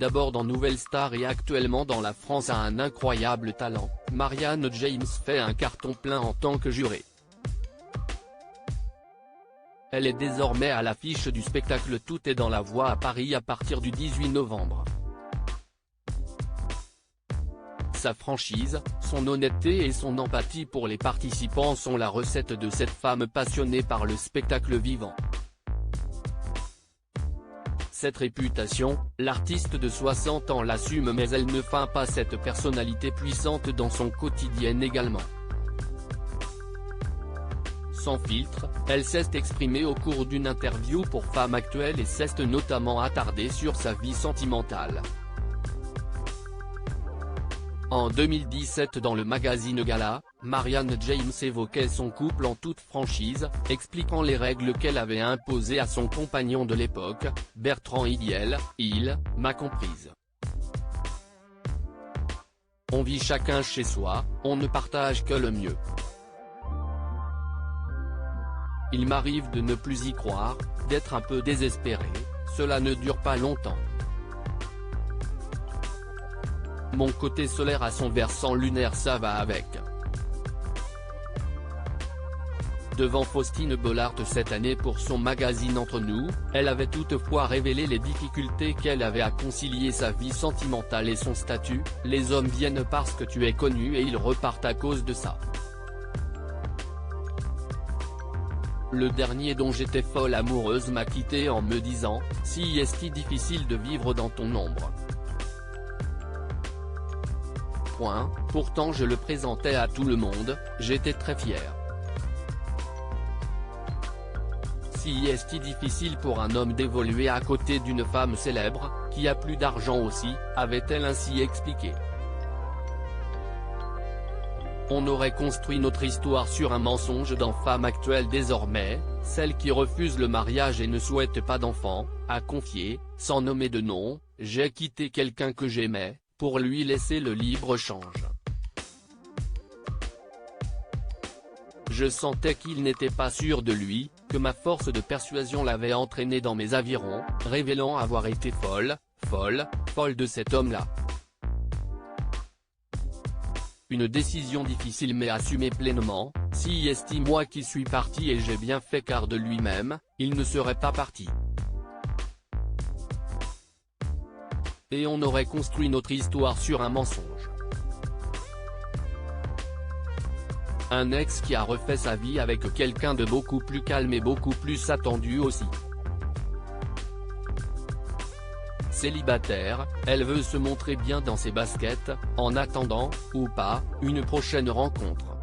D'abord dans Nouvelle Star et actuellement dans La France a un incroyable talent, Marianne James fait un carton plein en tant que jurée. Elle est désormais à l'affiche du spectacle Tout est dans la voix à Paris à partir du 18 novembre. Sa franchise, son honnêteté et son empathie pour les participants sont la recette de cette femme passionnée par le spectacle vivant. Cette réputation, l'artiste de 60 ans l'assume mais elle ne feint pas cette personnalité puissante dans son quotidien également. Sans filtre, elle s'est exprimée au cours d'une interview pour Femme Actuelle et s'est notamment attardée sur sa vie sentimentale. En 2017 dans le magazine Gala, Marianne James évoquait son couple en toute franchise, expliquant les règles qu'elle avait imposées à son compagnon de l'époque, Bertrand Higiel. Il m'a comprise. On vit chacun chez soi, on ne partage que le mieux. Il m'arrive de ne plus y croire, d'être un peu désespéré, cela ne dure pas longtemps. Mon côté solaire a son versant lunaire, ça va avec. Devant Faustine Bollaert cette année pour son magazine Entre nous, elle avait toutefois révélé les difficultés qu'elle avait à concilier sa vie sentimentale et son statut. Les hommes viennent parce que tu es connu et ils repartent à cause de ça. Le dernier dont j'étais folle amoureuse m'a quitté en me disant « Si est-il difficile de vivre dans ton ombre ». Pourtant je le présentais à tout le monde, j'étais très fier. Si est-il difficile pour un homme d'évoluer à côté d'une femme célèbre, qui a plus d'argent aussi, avait-elle ainsi expliqué. On aurait construit notre histoire sur un mensonge dans Femme Actuelle désormais, celle qui refuse le mariage et ne souhaite pas d'enfant, a confié, sans nommer de nom, j'ai quitté quelqu'un que j'aimais, pour lui laisser le libre-échange. Je sentais qu'il n'était pas sûr de lui, que ma force de persuasion l'avait entraîné dans mes avirons, révélant avoir été folle de cet homme-là. Une décision difficile mais assumée pleinement, si est moi qui suis parti et j'ai bien fait car de lui-même, il ne serait pas parti. Et on aurait construit notre histoire sur un mensonge. Un ex qui a refait sa vie avec quelqu'un de beaucoup plus calme et beaucoup plus attendu aussi. Célibataire, elle veut se montrer bien dans ses baskets, en attendant, ou pas, une prochaine rencontre.